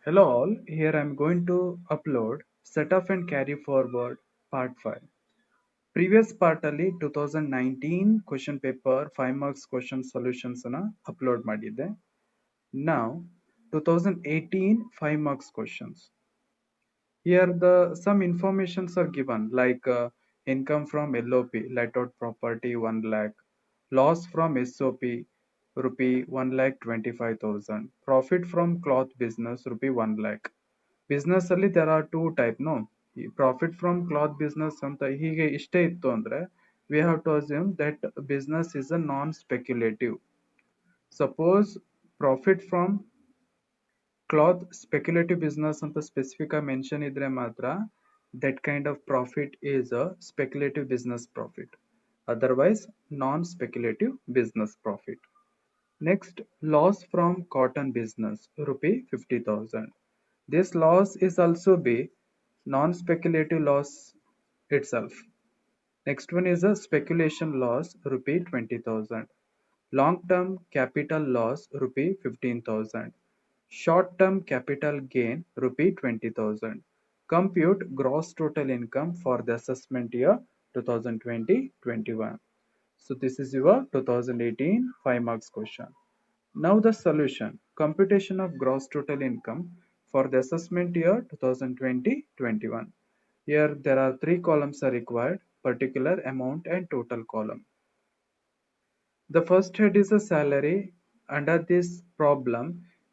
Hello all, here I am going to upload set off and carry forward part 5. Previous part ಅಲ್ಲಿ 2019 question paper 5 marks question solutions ಅನ್ನ upload ಮಾಡಿದ್ದೆ. Now 2018 5 marks questions. Here the some informations are given like income from LOP, let out property 1 lakh, loss from SOP rupee 1,25,000, profit from cloth business rupee 1 lakh. Business ಅಲ್ಲಿ there are two type no profit from cloth business ಅಂತ ಹೀಗೆ ಇಷ್ಟೇ ಇತ್ತು ಅಂದ್ರೆ we have to assume that business is a non speculative. Suppose profit from cloth speculative business ಅಂತ specific ಆಗಿ mention ಇದ್ರೆ ಮಾತ್ರ that kind of profit is a speculative business profit, otherwise non speculative business profit. Next, loss from cotton business rupee 50,000. This loss is also be non-speculative loss itself. Next one is a speculation loss rupee 20,000. Long-term capital loss rupee 15,000. Short-term capital gain rupee 20,000. Compute gross total income for the assessment year 2020-21. So this is your 2018 5 marks question. Now the solution. Computation of gross total income for the assessment year 2020-21. Here there are 3 columns are required: particular, amount and total column. The first head is a salary. Under this problem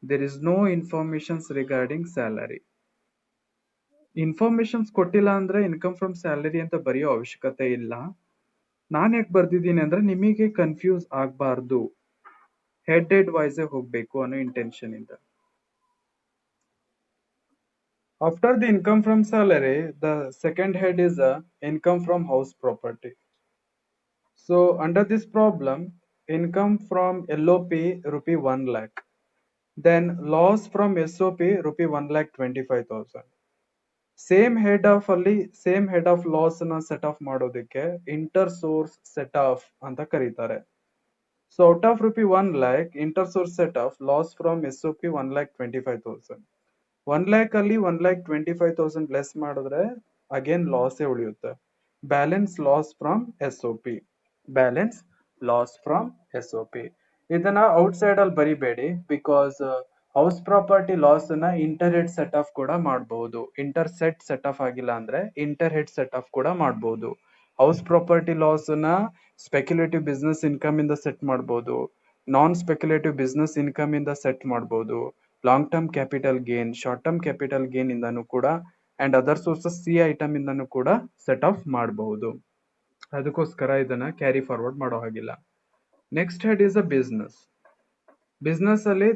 there is no informations regarding salary. Informations ಕೊಟ್ಟಿಲ್ಲ ಅಂದ್ರೆ income from salary ಅಂತ ಬರೆಯೋ ಅವಶ್ಯಕತೆ ಇಲ್ಲ. ನಾನು ಯಾಕೆ ಬರ್ದಿದ್ದೀನಿ ಅಂದ್ರೆ ನಿಮಗೆ ಕನ್ಫ್ಯೂಸ್ ಆಗಬಾರ್ದು, ಹೆಡ್ ವೈಸ್ ಹೋಗ್ಬೇಕು ಅನ್ನೋ ಇಂಟೆನ್ಷನ್ ಇಂದ. After the income from salary, the second head is income from house property. So under this problem, income from LOP rupee 1 lakh, then loss from SOP rupee 1,25,000. Same head of loss na set off ಮಾಡೋದಕ್ಕೆ inter source set off ಅಂತ ಕರೀತಾರೆ. So out of rupee 1 lakh, inter source set off loss from SOP 1,25,000. 1 lakh ಅಲ್ಲಿ 1,25,000 less ಮಾಡಿದ್ರೆ again loss ಉಳಿಯುತ್ತೆ. Balance loss from SOP. Balance loss from SOP. ಇದನ್ನ out side ಅಲ್ಲಿ ಬರಿಬೇಡಿ, because house property loss ನ inter head set off ಕೂಡ ಮಾಡಬಹುದು. Inter set set of ಆಗಿಲ್ಲ ಅಂದ್ರೆ ಇಂಟರ್ ಹೆಡ್ ಸೆಟ್ ಆಫ್ ಕೂಡ ಮಾಡಬಹುದು. ಹೌಸ್ ಪ್ರಾಪರ್ಟಿ ಲಾಸ್ ನ ಸ್ಪೆಕ್ಯುಲೇಟಿವ್ ಬಿಸ್ನೆಸ್ ಇನ್ಕಮ್ ಇಂದ ಸೆಟ್ ಮಾಡಬಹುದು, ನಾನ್ ಸ್ಪೆಕ್ಯುಲೇಟಿವ್ ಬಿಸ್ನೆಸ್ ಇನ್ಕಮ್ ಇಂದ ಸೆಟ್ ಮಾಡಬಹುದು, long term capital gain, short term capital gain ಇಂದನೂ ಕೂಡ, and other sources C item ಇಂದನೂ ಕೂಡ ಸೆಟ್ ಆಫ್ ಮಾಡಬಹುದು. ಅದಕ್ಕೋಸ್ಕರ ಇದನ್ನ ಕ್ಯಾರಿ ಫಾರ್ವರ್ಡ್ ಮಾಡೋ ಹಾಗಿಲ್ಲ. Next head is a business. Business ಅಲ್ಲಿ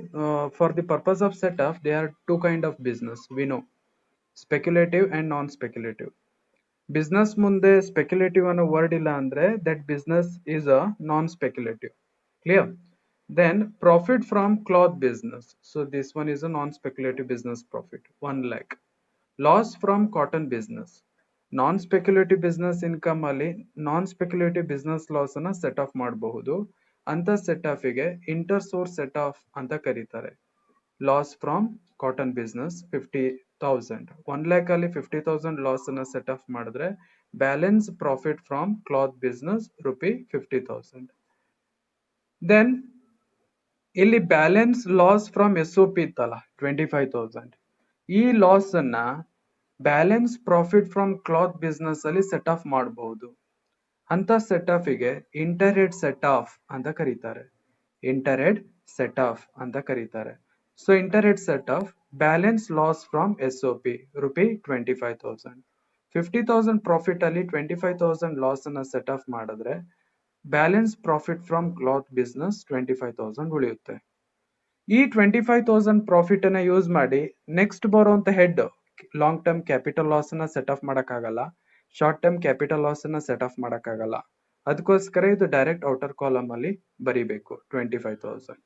for the purpose of set off they are two kind of business we know, speculative and non speculative. Business ಮುಂದೆ ಸ್ಪೆಕ್ಯುಲೇಟಿವ್ ಅನ್ನೋ ವರ್ಡ್ ಇಲ್ಲ ಅಂದ್ರೆ that business is a non speculative. Clear? Then profit from cloth business. So this one is a non-speculative business profit, 1 lakh. Loss from cotton business. Non-speculative business income ಅಲ್ಲಿ non-speculative business loss ಅನ್ನ set off ಮಾಡಬಹುದು. ಅಂತ set off ಗೆ inter source set off ಅಂತ ಕರೀತಾರೆ. Loss from cotton business 50,000. 1 lakh ಅಲ್ಲಿ 50,000 loss ಅನ್ನ set off ಮಾಡಿದ್ರೆ balance profit from cloth business rupee 50,000. Then ಇಲ್ಲಿ ಬ್ಯಾಲೆನ್ಸ್ ಲಾಸ್ ಫ್ರಮ್ SOP ಇತ್ತಲ್ಲ 25,000, ಈ ಲಾಸ್ ಅನ್ನ balance profit from cloth business ಅಲ್ಲಿ ಸೆಟ್ ಆಫ್ ಮಾಡಬಹುದು. ಅಂತ ಸೆಟ್ ಆಫ್ ಗೆ ಇಂಟರ್ ಹೆಡ್ ಸೆಟ್ ಆಫ್ ಅಂತ ಕರೀತಾರೆ. ಇಂಟರ್ ಹೆಡ್ ಸೆಟ್ ಆಫ್ ಅಂತ ಕರೀತಾರೆ. So inter head set of balance loss from SOP rupee 25,000. 50,000 profit ಅಲ್ಲಿ 25,000 ಲಾಸ್ ಅನ್ನ ಸೆಟ್ ಆಫ್ ಮಾಡಿದ್ರೆ balance profit from cloth business 25,000 ಉಳಿಯುತ್ತೆ. ಈ 25,000 ಪ್ರಾಫಿಟ್ ಅನ್ನ ಯೂಸ್ ಮಾಡಿ ನೆಕ್ಸ್ಟ್ ಬರುವಂತ head long term capital loss ಅನ್ನ ಸೆಟ್ ಆಫ್ ಮಾಡಕ್ಕಾಗಲ್ಲ, ಶಾರ್ಟ್ ಟರ್ಮ್ ಕ್ಯಾಪಿಟಲ್ ಲಾಸ್ ಅನ್ನ ಸೆಟ್ ಆಫ್ ಮಾಡಕ್ಕಾಗಲ್ಲ. ಅದಕ್ಕೋಸ್ಕರ ಇದು ಡೈರೆಕ್ಟ್ ಔಟರ್ ಕಾಲಮ್ ಅಲ್ಲಿ ಬರಿಬೇಕು 25,000.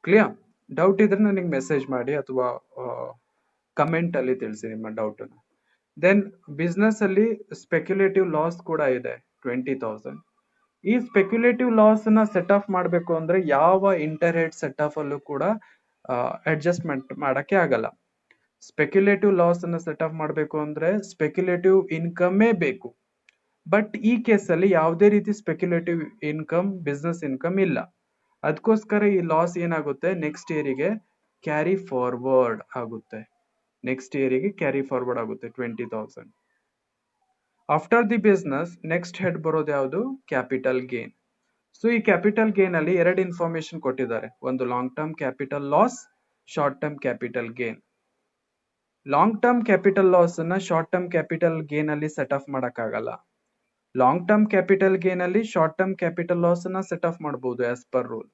ಕ್ಲಿಯರ್? ಡೌಟ್ ಇದ್ರೆ ನನಗೆ ಮೆಸೇಜ್ ಮಾಡಿ ಅಥವಾ ಕಮೆಂಟ್ ಅಲ್ಲಿ ತಿಳಿಸಿ ನಿಮ್ಮ ಡೌಟ್ ಅನ್ನ. ದೆನ್ ಬಿಸ್ನೆಸ್ ಅಲ್ಲಿ ಸ್ಪೆಕ್ಯುಲೇಟಿವ್ ಲಾಸ್ ಕೂಡ ಇದೆ 20,000. ಈ ಸ್ಪೆಕ್ಯುಲೇಟಿವ್ ಲಾಸ್ ನ ಸೆಟ್ ಆಫ್ ಮಾಡಬೇಕು ಅಂದ್ರೆ ಯಾವ ಇಂಟರ್ ಹೆಡ್ ಸೆಟ್ ಆಫ್ ಅಲ್ಲೂ ಕೂಡ ಅಡ್ಜಸ್ಟ್ಮೆಂಟ್ ಮಾಡಕ್ಕೆ ಆಗಲ್ಲ. ಸ್ಪೆಕ್ಯುಲೇಟಿವ್ ಲಾಸ್ ಅನ್ನ ಸೆಟ್ ಅಪ್ ಮಾಡಬೇಕು ಅಂದ್ರೆ ಸ್ಪೆಕ್ಯುಲೇಟಿವ್ ಇನ್ಕಮೇ ಬೇಕು. ಬಟ್ ಈ ಕೇಸಲ್ಲಿ ಯಾವುದೇ ರೀತಿ ಸ್ಪೆಕ್ಯುಲೇಟಿವ್ ಇನ್ಕಮ್, ಬಿಸ್ನೆಸ್ ಇನ್ಕಮ್ ಇಲ್ಲ. ಅದಕ್ಕೋಸ್ಕರ ಈ ಲಾಸ್ ಏನಾಗುತ್ತೆ, ನೆಕ್ಸ್ಟ್ ಇಯರಿಗೆ ಕ್ಯಾರಿ ಫಾರ್ವರ್ಡ್ ಆಗುತ್ತೆ. ನೆಕ್ಸ್ಟ್ ಇಯರಿಗೆ ಕ್ಯಾರಿ ಫಾರ್ವರ್ಡ್ ಆಗುತ್ತೆ 20,000. After the business next head ಬರೋದು ಯಾವುದು, ಕ್ಯಾಪಿಟಲ್ ಗೇನ್. ಸೊ ಈ ಕ್ಯಾಪಿಟಲ್ ಗೇನ್ ಅಲ್ಲಿ ಎರಡು ಇನ್ಫಾರ್ಮೇಶನ್ ಕೊಟ್ಟಿದ್ದಾರೆ, ಒಂದು long term capital loss, short term capital gain. Long term capital loss ಅನ್ನ ಶಾರ್ಟ್ ಟರ್ಮ್ ಕ್ಯಾಪಿಟಲ್ ಗೇನ್ ಅಲ್ಲಿ ಸೆಟ್ ಆಫ್ ಮಾಡಕ್ಕಾಗಲ್ಲ. ಲಾಂಗ್ ಟರ್ಮ್ ಕ್ಯಾಪಿಟಲ್ ಗೇನ್ ಅಲ್ಲಿ ಶಾರ್ಟ್ ಟರ್ಮ್ ಕ್ಯಾಪಿಟಲ್ ಲಾಸ್ ಅನ್ನ ಸೆಟ್ ಆಫ್ ಮಾಡಬಹುದು ಆಸ್ ಪರ್ ರೂಲ್.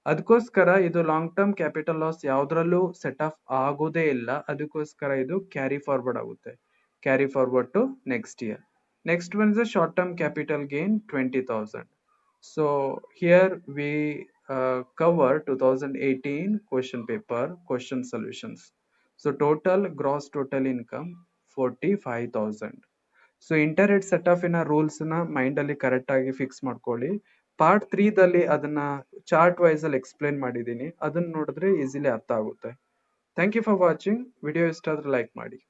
ಅದಕ್ಕೋಸ್ಕರ ಇದು long term capital loss ಯಾವ್ದ್ರಲ್ಲೂ set off ಆಗೋದೇ ಇಲ್ಲ. ಅದಕ್ಕೋಸ್ಕರ ಇದು ಕ್ಯಾರಿ ಫಾರ್ವರ್ಡ್ ಆಗುತ್ತೆ, carry forward to next year. Next one is the short term capital gain 20,000. So here we cover 2018 question paper question solutions. So total gross total income 45,000. So internet set of ಇನ rules ನ mind ಅಲ್ಲಿ correct ಆಗಿ fix ಮಾಡ್ಕೊಳ್ಳಿ. Part 3 ದಲ್ಲಿ ಅದನ್ನ chart wise ಅಲ್ಲಿ explain ಮಾಡಿದೀನಿ, ಅದನ್ನ ನೋಡಿದ್ರೆ ಈಸಿಲಿ ಅರ್ಥ ಆಗುತ್ತೆ. Thank you for watching. Video ಇಷ್ಟ ಆದ್ರೆ ಲೈಕ್ ಮಾಡಿ.